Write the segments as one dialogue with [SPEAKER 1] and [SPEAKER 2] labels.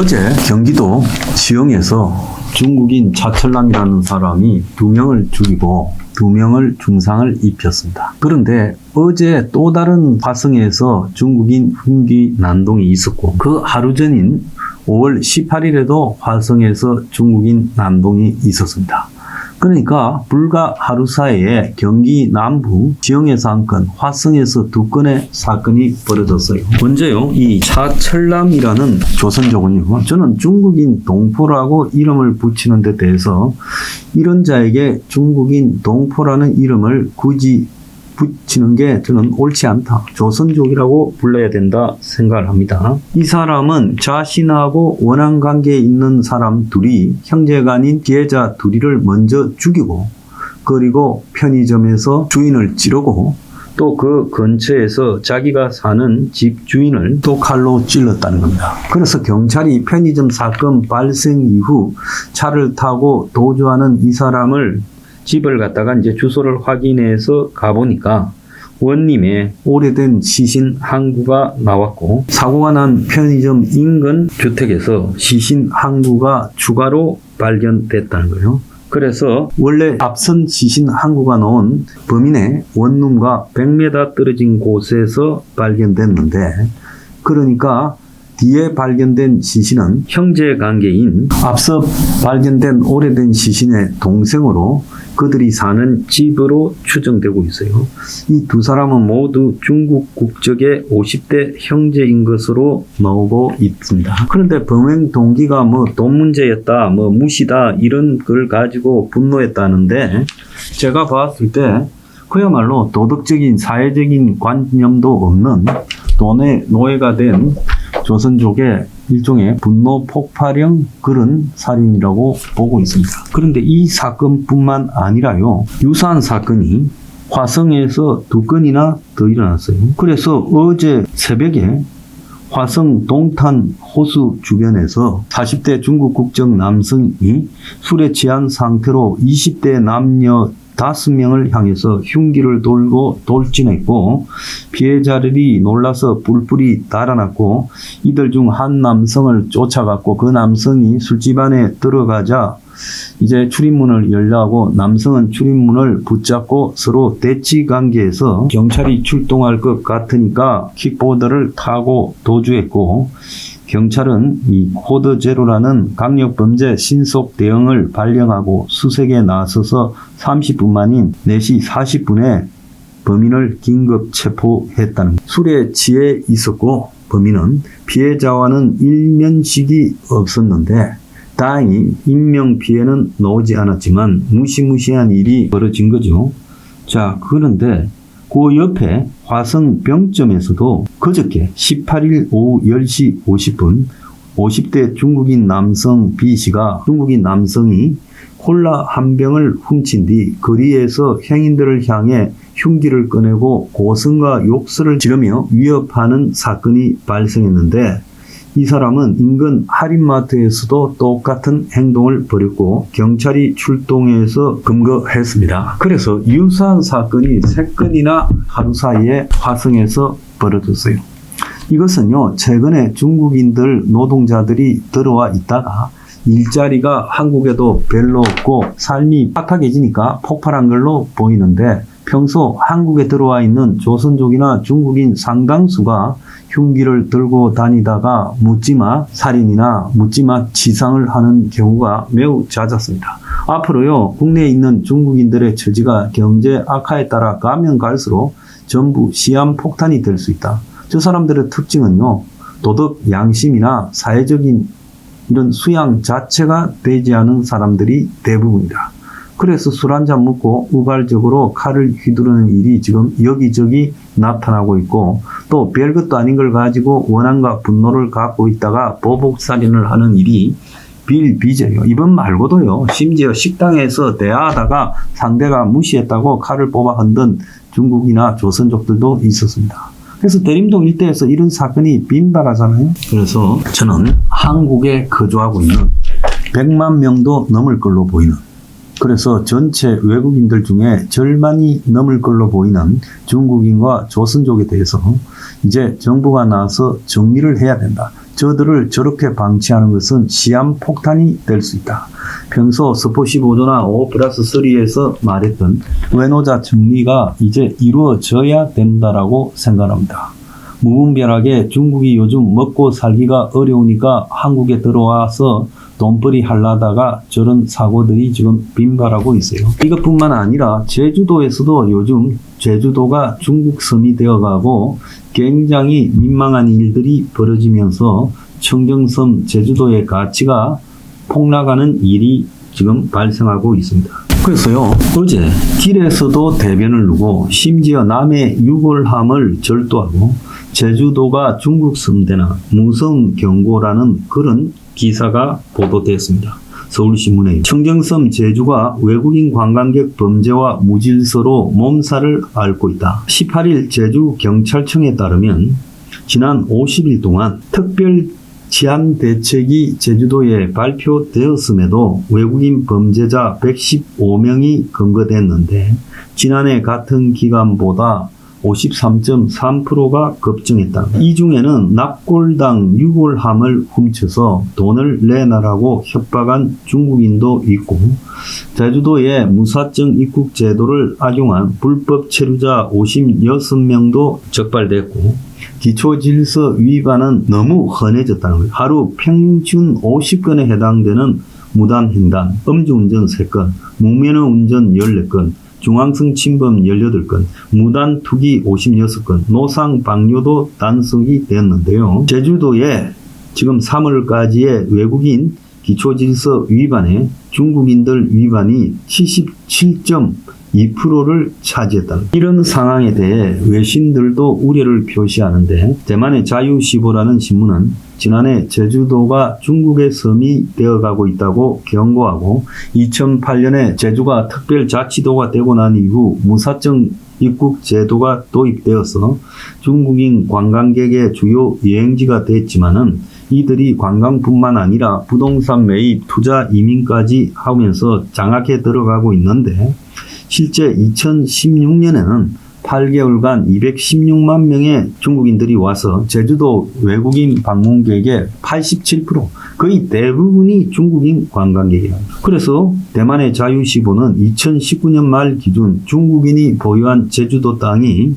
[SPEAKER 1] 어제 경기도 지영에서 중국인 차철남이라는 사람이 2명을 죽이고 2명을 중상을 입혔습니다. 그런데 어제 또 다른 화성에서 중국인 흉기 난동이 있었고 그 하루 전인 5월 18일에도 화성에서 중국인 난동이 있었습니다. 그러니까 불과 하루 사이에 경기 남부 지영에서 1건, 화성에서 2건의 사건이 벌어졌어요. 먼저요, 이 차철남이라는 조선족은요, 저는 중국인 동포라고 이름을 붙이는 데 대해서 이런 자에게 중국인 동포라는 이름을 굳이 붙이는 게 저는 옳지 않다. 조선족이라고 불러야 된다 생각을 합니다. 이 사람은 자신하고 원한 관계에 있는 사람 둘이 형제간인 피해자 둘이를 먼저 죽이고 그리고 편의점에서 주인을 찌르고 또 그 근처에서 자기가 사는 집 주인을 또 칼로 찔렀다는 겁니다. 그래서 경찰이 편의점 사건 발생 이후 차를 타고 도주하는 이 사람을 집을 갔다가 이제 주소를 확인해서 가보니까 원님의 오래된 시신 항구가 나왔고 사고가 난 편의점 인근 주택에서 시신 항구가 추가로 발견됐다는 거예요. 그래서 원래 앞선 시신 항구가 나온 범인의 원룸과 100m 떨어진 곳에서 발견됐는데 그러니까 뒤에 발견된 시신은 형제 관계인 앞서 발견된 오래된 시신의 동생으로 그들이 사는 집으로 추정되고 있어요. 이 두 사람은 모두 중국 국적의 50대 형제인 것으로 나오고 있습니다. 그런데 범행 동기가 돈 문제였다, 무시다 이런 걸 가지고 분노했다는데 제가 봤을 때 그야말로 도덕적인 사회적인 관념도 없는 돈의 노예가 된 조선족의 일종의 분노 폭발형 그런 살인이라고 보고 있습니다. 그런데 이 사건뿐만 아니라요. 유사한 사건이 화성에서 2건이나 더 일어났어요. 그래서 어제 새벽에 화성 동탄 호수 주변에서 40대 중국 국적 남성이 술에 취한 상태로 20대 남녀 5명을 향해서 흉기를 돌고 돌진했고 피해자들이 놀라서 뿔뿔이 달아났고 이들 중 한 남성을 쫓아갔고 그 남성이 술집 안에 들어가자 이제 출입문을 열려고 남성은 출입문을 붙잡고 서로 대치 관계에서 경찰이 출동할 것 같으니까 킥보드를 타고 도주했고 경찰은 이 코드 제로라는 강력범죄 신속 대응을 발령하고 수색에 나서서 30분 만인 4시 40분에 범인을 긴급 체포했다는 것. 술에 취해 있었고 범인은 피해자와는 일면식이 없었는데 다행히 인명피해는 나오지 않았지만 무시무시한 일이 벌어진 거죠. 자, 그런데 그 옆에 화성 병점에서도 그저께 18일 오후 10시 50분 50대 중국인 남성 B씨가 중국인 남성이 콜라 한 병을 훔친 뒤 거리에서 행인들을 향해 흉기를 꺼내고 고성과 욕설을 지르며 위협하는 사건이 발생했는데 이 사람은 인근 할인마트에서도 똑같은 행동을 벌였고 경찰이 출동해서 검거했습니다. 그래서 유사한 사건이 3건이나 하루 사이에 화성에서 벌어졌어요. 이것은요, 최근에 중국인들 노동자들이 들어와 있다가 일자리가 한국에도 별로 없고 삶이 팍팍해지니까 폭발한 걸로 보이는데 평소 한국에 들어와 있는 조선족이나 중국인 상당수가 흉기를 들고 다니다가 묻지마 살인이나 묻지마 치상을 하는 경우가 매우 잦았습니다. 앞으로요, 국내에 있는 중국인들의 처지가 경제 악화에 따라 가면 갈수록 전부 시한폭탄이 될 수 있다. 저 사람들의 특징은요, 도덕, 양심이나 사회적인 이런 수양 자체가 되지 않은 사람들이 대부분이다. 그래서 술 한잔 먹고 우발적으로 칼을 휘두르는 일이 지금 여기저기 나타나고 있고 또 별것도 아닌 걸 가지고 원한과 분노를 갖고 있다가 보복살인을 하는 일이 비일비재요. 이번 말고도요. 심지어 식당에서 대화하다가 상대가 무시했다고 칼을 뽑아 흔든 중국이나 조선족들도 있었습니다. 그래서 대림동 일대에서 이런 사건이 빈발하잖아요. 그래서 저는 한국에 거주하고 있는 100만 명도 넘을 걸로 보이는 그래서 전체 외국인들 중에 절반이 넘을 걸로 보이는 중국인과 조선족에 대해서 이제 정부가 나와서 정리를 해야 된다. 저들을 저렇게 방치하는 것은 시한폭탄이 될 수 있다. 평소 스포시 보도나 5+3에서 말했던 외노자 정리가 이제 이루어져야 된다라고 생각합니다. 무분별하게 중국이 요즘 먹고 살기가 어려우니까 한국에 들어와서 돈벌이 하려다가 저런 사고들이 지금 빈발하고 있어요. 이것뿐만 아니라 제주도에서도 요즘 제주도가 중국 섬이 되어가고 굉장히 민망한 일들이 벌어지면서 청정섬 제주도의 가치가 폭락하는 일이 지금 발생하고 있습니다. 그래서요, 어제 길에서도 대변을 누고 심지어 남의 유골함을 절도하고 제주도가 중국 섬대나 무성 경고라는 그런 기사가 보도됐습니다. 서울신문에 청정섬 제주가 외국인 관광객 범죄와 무질서로 몸살을 앓고 있다. 18일 제주경찰청에 따르면 지난 50일 동안 특별 치안 대책이 제주도에 발표되었음에도 외국인 범죄자 115명이 검거됐는데 지난해 같은 기간보다 53.3%가 급증했다. 이 중에는 납골당 유골함을 훔쳐서 돈을 내놔라고 협박한 중국인도 있고 제주도에 무사증 입국 제도를 악용한 불법 체류자 56명도 적발됐고 기초질서 위반은 너무 흔해졌다는 거예요. 하루 평균 50건에 해당되는 무단횡단, 음주운전 3건, 무면허 운전 14건, 중앙성 침범 18건, 무단 투기 56건, 노상 방뇨도 단속이 되었는데요. 제주도에 지금 3월까지의 외국인 기초질서 위반에 중국인들 위반이 77.2%를 차지했다. 이런 상황에 대해 외신들도 우려를 표시하는데 대만의 자유시보라는 신문은 지난해 제주도가 중국의 섬이 되어가고 있다고 경고하고 2008년에 제주가 특별자치도가 되고 난 이후 무사증 입국 제도가 도입되어서 중국인 관광객의 주요 여행지가 됐지만은 이들이 관광뿐만 아니라 부동산 매입, 투자, 이민까지 하면서 장악해 들어가고 있는데 실제 2016년에는 8개월간 216만 명의 중국인들이 와서 제주도 외국인 방문객의 87%, 거의 대부분이 중국인 관광객이랍니다. 그래서 대만의 자유시보는 2019년 말 기준 중국인이 보유한 제주도 땅이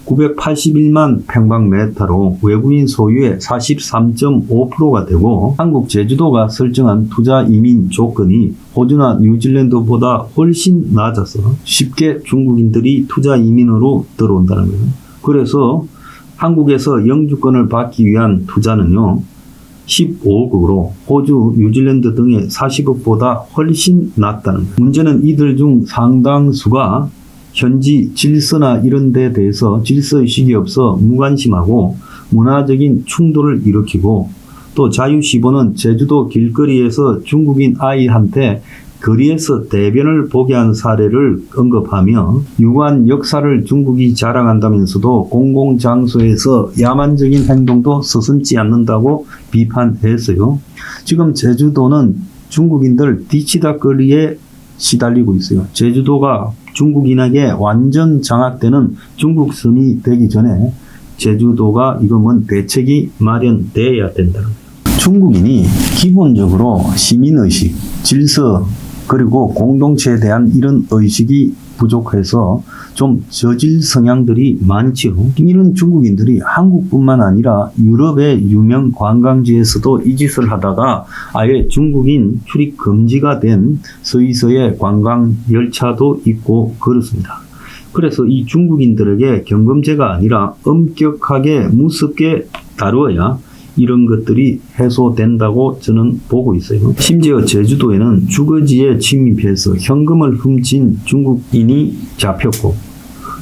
[SPEAKER 1] 981만 평방미터로 외국인 소유의 43.5%가 되고 한국 제주도가 설정한 투자 이민 조건이 호주나 뉴질랜드보다 훨씬 낮아서 쉽게 중국인들이 투자 이민으로 들어온다는 거예요. 그래서 한국에서 영주권을 받기 위한 투자는요 15억으로 호주, 뉴질랜드 등의 40억보다 훨씬 낮다는 거예요. 문제는 이들 중 상당수가 현지 질서나 이런 데 대해서 질서의식이 없어 무관심하고 문화적인 충돌을 일으키고 또 자유시보는 제주도 길거리에서 중국인 아이한테 거리에서 대변을 보게 한 사례를 언급하며 유관 역사를 중국이 자랑한다면서도 공공장소에서 야만적인 행동도 서슴지 않는다고 비판했어요. 지금 제주도는 중국인들 뒤치다거리에 시달리고 있어요. 제주도가 중국인에게 완전 장악되는 중국 섬이 되기 전에 제주도가 이거면 대책이 마련돼야 된다는 거예요. 중국인이 기본적으로 시민의식, 질서 그리고 공동체에 대한 이런 의식이 부족해서 좀 저질 성향들이 많지요. 이런 중국인들이 한국뿐만 아니라 유럽의 유명 관광지에서도 이 짓을 하다가 아예 중국인 출입 금지가 된 서위서의 관광 열차도 있고 그렇습니다. 그래서 이 중국인들에게 경금제가 아니라 엄격하게 무섭게 다루어야 이런 것들이 해소된다고 저는 보고 있어요. 심지어 제주도에는 주거지에 침입해서 현금을 훔친 중국인이 잡혔고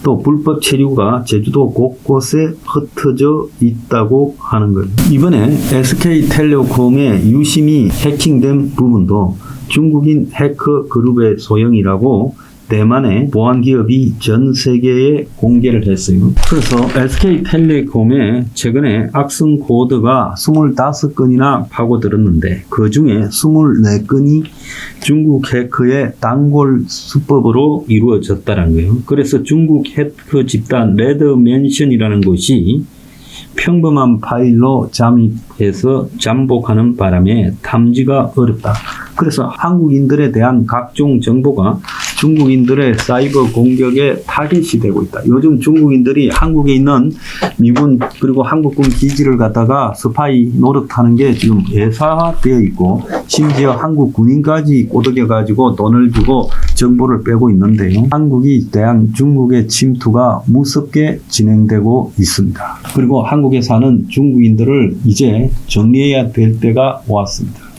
[SPEAKER 1] 또 불법 체류가 제주도 곳곳에 흩어져 있다고 하는 거예요. 이번에 SK텔레콤의 유심히 해킹된 부분도 중국인 해커 그룹의 소형이라고 대만의 보안기업이 전 세계에 공개를 했어요. 그래서 SK텔레콤에 최근에 악성 코드가 25건이나 파고들었는데 그 중에 24건이 중국 해커의 단골 수법으로 이루어졌다는 거예요. 그래서 중국 해커 집단 레드맨션이라는 것이 평범한 파일로 잠입해서 잠복하는 바람에 탐지가 어렵다. 그래서 한국인들에 대한 각종 정보가 중국인들의 사이버 공격에 타깃이 되고 있다. 요즘 중국인들이 한국에 있는 미군 그리고 한국군 기지를 갖다가 스파이 노릇하는 게 지금 예사되어 있고 심지어 한국 군인까지 꼬드겨가지고 돈을 주고 정보를 빼고 있는데요. 한국이 대한 중국의 침투가 무섭게 진행되고 있습니다. 그리고 한국에 사는 중국인들을 이제 정리해야 될 때가 왔습니다.